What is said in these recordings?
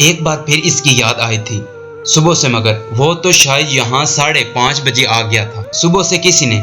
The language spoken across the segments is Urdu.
ایک بار پھر اس کی یاد آئی تھی صبح سے، مگر وہ تو شاید یہاں 5:30 بجے آ گیا تھا۔ صبح سے کسی نے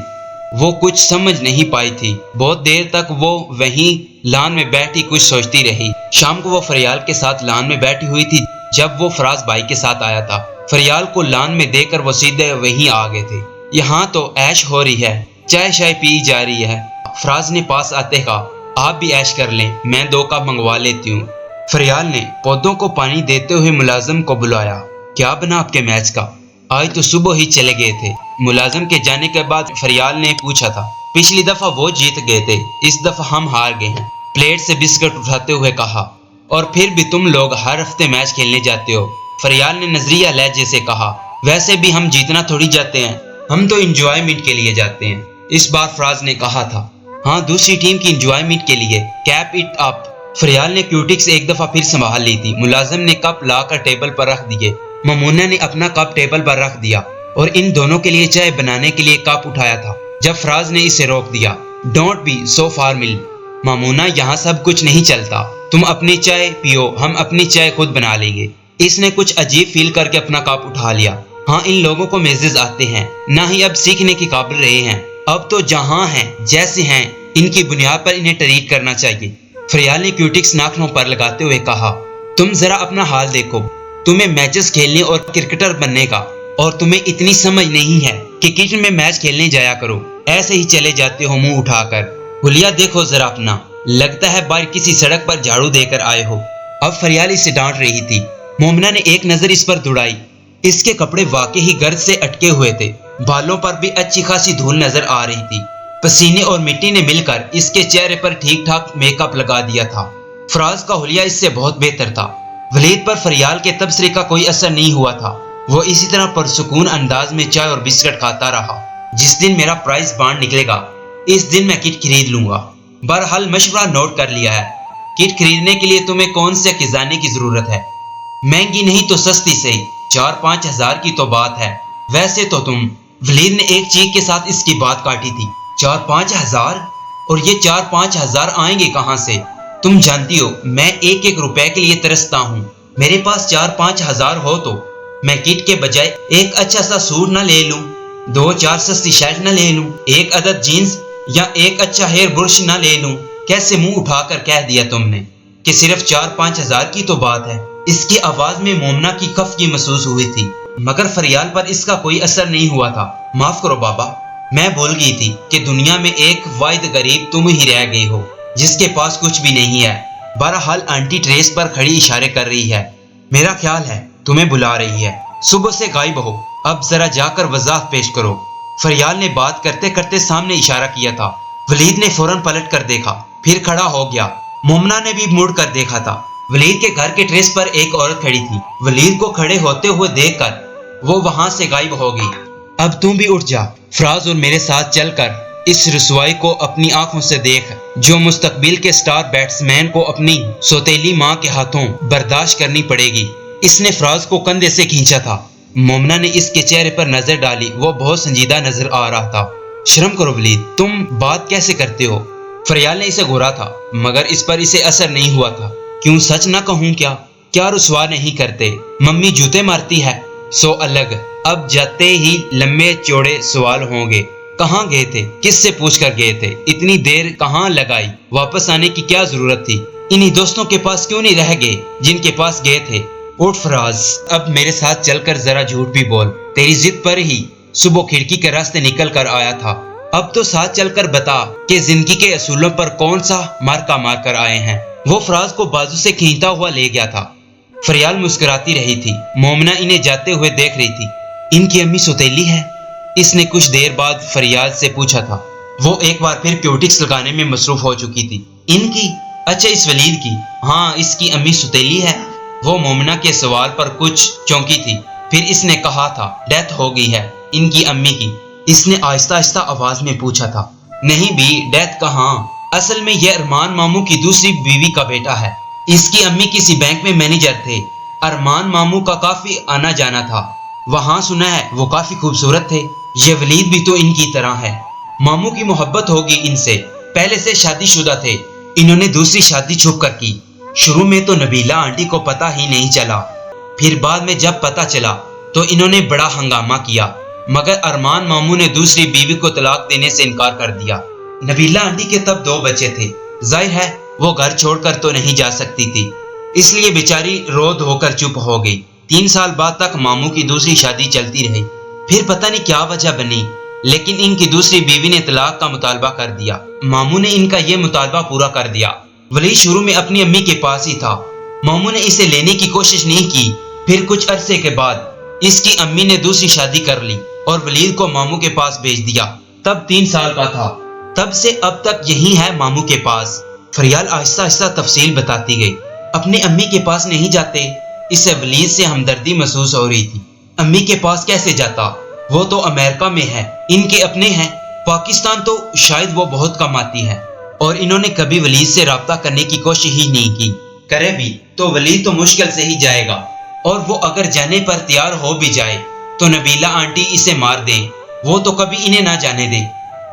وہ کچھ سمجھ نہیں پائی تھی۔ بہت دیر تک وہ وہیں لان میں بیٹھی کچھ سوچتی رہی۔ شام کو وہ فریال کے ساتھ لان میں بیٹھی ہوئی تھی جب وہ فراز بھائی کے ساتھ آیا تھا۔ فریال کو لان میں دیکھ کر وہ سیدھے وہیں آ گئے تھے۔ یہاں تو عیش ہو رہی ہے، چائے شائے پی جا رہی ہے۔ فراز نے پاس آتے کہا، آپ بھی عیش کر لیں، میں 2 کپ منگوا لیتی ہوں۔ فریال نے پودوں کو پانی دیتے ہوئے ملازم کو بلایا، کیا بنا آپ کے میچ کا؟ آج تو صبح ہی چلے گئے تھے۔ ملازم کے جانے کے بعد فریال نے پوچھا تھا، پچھلی دفعہ وہ جیت گئے تھے، اس دفعہ ہم ہار گئے ہیں۔ پلیٹ سے بسکٹ اٹھاتے ہوئے کہا، اور پھر بھی تم لوگ ہر ہفتے میچ کھیلنے جاتے ہو۔ فریال نے نظریہ لہجے سے کہا، ویسے بھی ہم جیتنا تھوڑی جاتے ہیں، ہم تو انجوائمنٹ کے لیے جاتے ہیں۔ اس بار فراز نے کہا تھا، ہاں دوسری ٹیم کی انجوائمنٹ کے لیے، کیپ اٹ اپ۔ فریال نے کیوٹکس ایک دفعہ پھر سنبھال لی تھی۔ ملازم نے کپ لا کر ٹیبل پر رکھ دیے۔ ممونہ نے اپنا کپ ٹیبل پر رکھ دیا اور ان دونوں کے لیے چائے بنانے کے لیے کپ اٹھایا تھا جب فراز نے اسے روک دیا۔ ڈونٹ بی سو فارمل مامونہ، یہاں سب کچھ نہیں چلتا، تم اپنی چائے پیو، ہم اپنی چائے خود بنا لیں گے۔ اس نے کچھ عجیب فیل کر کے اپنا کپ اٹھا لیا۔ ہاں ان لوگوں کو میزز آتے ہیں، نہ ہی اب سیکھنے کے قابل رہے ہیں، اب تو جہاں ہیں جیسے ہیں ان کی بنیاد پر انہیں ٹریٹ کرنا چاہیے۔ فریال نے کیوٹکس ناخنوں پر لگاتے ہوئے کہا، تم ذرا اپنا حال دیکھو، تمہیں میچز کھیلنے اور کرکٹر بننے کا، اور تمہیں اتنی سمجھ نہیں ہے کہ کچن میں میچ کھیلنے جایا کرو، ایسے ہی چلے جاتے ہو منہ اٹھا کر۔ حلیہ دیکھو ذرا اپنا، لگتا ہے باہر کسی سڑک پر جھاڑو دے کر آئے ہو۔ اب فریال اسے ڈانٹ رہی تھی۔ مومنہ نے ایک نظر اس پر دوڑائی۔ اس کے کپڑے واقعی ہی گرد سے اٹکے ہوئے تھے، بالوں پر بھی اچھی خاصی دھول نظر آ رہی تھی۔ پسینے اور مٹی نے مل کر اس کے چہرے پر ٹھیک ٹھاک میک اپ لگا دیا تھا۔ فراز کا حلیہ اس سے بہت بہتر تھا۔ ولید پر فریال کے تبصرے کا کوئی اثر نہیں ہوا تھا۔ وہ اسی طرح پرسکون انداز میں چائے اور بسکٹ کھاتا رہا۔ جس دن میرا پرائز بانڈ نکلے گا اس دن میں کٹ خرید لوں گا۔ بہرحال مشورہ نوٹ کر لیا ہے، کٹ خریدنے کے لیے تمہیں کون سے خزانے کی ضرورت ہے؟ مہنگی نہیں تو سستی سے 4-5 ہزار کی تو بات ہے۔ ویسے تو تم، ولید نے ایک چیخ کے ساتھ اس کی بات کاٹی تھی، 4-5 ہزار؟ اور یہ 4-5 ہزار آئیں گے کہاں سے؟ تم جانتی ہو میں 1-1 روپے کے لیے ترستا ہوں۔ میرے پاس 4-5 ہزار ہو تو میں کٹ کے بجائے ایک اچھا سا سوٹ نہ لے لوں، 2-4 سستی شرٹ نہ لے لوں، ایک عدد جینز یا ایک اچھا ہیئر برش نہ لے لوں؟ کیسے منہ اٹھا کر کہہ دیا تم نے کہ صرف 4-5 ہزار کی تو بات ہے؟ اس کی آواز میں مومنہ کی خفگی محسوس ہوئی تھی، مگر فریال پر اس کا کوئی اثر نہیں ہوا تھا۔ معاف کرو بابا، میں بھول گئی تھی کہ دنیا میں ایک واحد غریب تم ہی رہ گئی ہو جس کے پاس کچھ بھی نہیں ہے۔ بہرحال آنٹی ٹریس پر کھڑی اشارے کر رہی ہے، میرا خیال ہے تمہیں بلا رہی ہے، صبح سے غائب ہو، اب ذرا جا کر وضاحت پیش کرو۔ فریال نے بات کرتے کرتے سامنے اشارہ کیا تھا۔ ولید نے فوراً پلٹ کر دیکھا، پھر کھڑا ہو گیا۔ مومنہ نے بھی مڑ کر دیکھا تھا۔ ولید کے گھر کے ٹریس پر ایک عورت کھڑی تھی۔ ولید کو کھڑے ہوتے ہوئے دیکھ کر وہ وہاں سے غائب ہو گئی۔ اب تم بھی اٹھ جا فراز اور میرے ساتھ چل کر اس رسوائی کو اپنی آنکھوں سے دیکھ جو مستقبل کے سٹار بیٹسمین کو اپنی سوتیلی ماں کے ہاتھوں برداشت کرنی پڑے گی۔ اس نے فراز کو کندھے سے کھینچا تھا۔ مومنہ نے اس کے چہرے پر نظر ڈالی، وہ بہت سنجیدہ نظر آ رہا تھا۔ شرم کرو ولید، تم بات کیسے کرتے ہو؟ فریال نے اسے گھورا تھا مگر اس پر اسے اثر نہیں ہوا تھا۔ کیوں سچ نہ کہوں کیا رسوا نہیں کرتے؟ ممی جوتے مارتی ہے سو الگ۔ اب جاتے ہی لمبے چوڑے سوال ہوں گے، کہاں گئے تھے؟ کس سے پوچھ کر گئے تھے؟ اتنی دیر کہاں لگائی؟ واپس آنے کی کیا ضرورت تھی؟ انہی دوستوں کے پاس کیوں نہیں رہ گئے جن کے پاس گئے تھے؟ اٹھ فراز، اب میرے ساتھ چل کر ذرا جھوٹ بھی بول۔ تیری ضد پر ہی صبح کھڑکی کے راستے نکل کر آیا تھا، اب تو ساتھ چل کر بتا کہ زندگی کے اصولوں پر کون سا مارکا مار کر آئے ہیں۔ وہ فراز کو بازو سے کھینچتا ہوا لے گیا تھا۔ فریال مسکراتی رہی تھی۔ مومنہ انہیں جاتے ہوئے دیکھ رہی تھی۔ ان کی امی سوتیلی ہے؟ اس نے کچھ دیر بعد فریال سے پوچھا تھا۔ وہ ایک بار پھر کیوٹکس لگانے میں مصروف ہو چکی تھی۔ ان کی؟ اچھا اس ولید کی؟ ہاں اس کی امی سوتیلی ہے۔ وہ مومنہ کے سوال پر کچھ چونکی تھی، پھر اس نے کہا تھا ڈیتھ ہو گئی ہے ان کی امی کی۔ اس نے آہستہ آہستہ آواز میں پوچھا تھا۔ نہیں بھی، ڈیتھ کہاں، اصل میں یہ ارمان ماموں کی دوسری بیوی کا بیٹا ہے۔ اس کی امی کسی بینک میں مینیجر تھے۔ ارمان ماموں کا کافی آنا جانا تھا وہاں، سنا ہے وہ کافی خوبصورت تھے۔ یہ ولید بھی تو ان کی طرح ہے۔ ماموں کی محبت ہوگی ان سے، پہلے سے شادی شدہ تھے، انہوں نے دوسری شادی چھپ کر کی۔ شروع میں تو نبیلہ آنٹی کو پتہ ہی نہیں چلا، پھر بعد میں جب پتہ چلا تو انہوں نے بڑا ہنگامہ کیا، مگر ارمان ماموں نے دوسری بیوی کو طلاق دینے سے انکار کر دیا۔ نبیلہ آنٹی کے تب 2 بچے تھے، ظاہر ہے وہ گھر چھوڑ کر تو نہیں جا سکتی تھی، اس لیے بیچاری رو دھو کر چپ ہو گئی۔ 3 سال بعد تک ماموں کی دوسری شادی چلتی رہی، پھر پتہ نہیں کیا وجہ بنی، لیکن ان کی دوسری بیوی نے طلاق کا مطالبہ کر دیا۔ ماموں نے ان کا یہ مطالبہ پورا کر دیا۔ ولید شروع میں اپنی امی کے پاس ہی تھا، ماموں نے اسے لینے کی کوشش نہیں کی، پھر کچھ عرصے کے بعد اس کی امی نے دوسری شادی کر لی اور ولید کو ماموں کے پاس بھیج دیا۔ تب 3 سال کا تھا، تب سے اب تک یہی ہے ماموں کے پاس۔ فریال آہستہ آہستہ تفصیل بتاتی گئی۔ اپنے امی کے پاس نہیں جاتے، اس سے ولید سے ہمدردی محسوس ہو رہی تھی۔ امی کے پاس کیسے جاتا؟ وہ تو امریکہ میں ہے، ان کے اپنے ہیں، پاکستان تو شاید وہ بہت کم آتی ہے، اور انہوں نے کبھی ولید سے رابطہ کرنے کی کوشش ہی نہیں کی۔ کرے بھی تو ولید تو مشکل سے ہی جائے گا، اور وہ اگر جانے پر تیار ہو بھی جائے تو نبیلہ آنٹی اسے مار دیں، وہ تو کبھی انہیں نہ جانے دے۔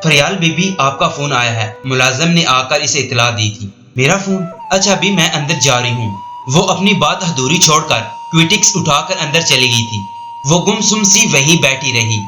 فریال بی بی آپ کا فون آیا ہے، ملازم نے آ کر اسے اطلاع دی تھی۔ میرا فون؟ اچھا بھی میں اندر جا رہی ہوں۔ وہ اپنی بات ادھوری چھوڑ کر ٹویٹکس اٹھا کر اندر چلی گئی تھی۔ وہ گمسم سی وہیں بیٹھی رہی۔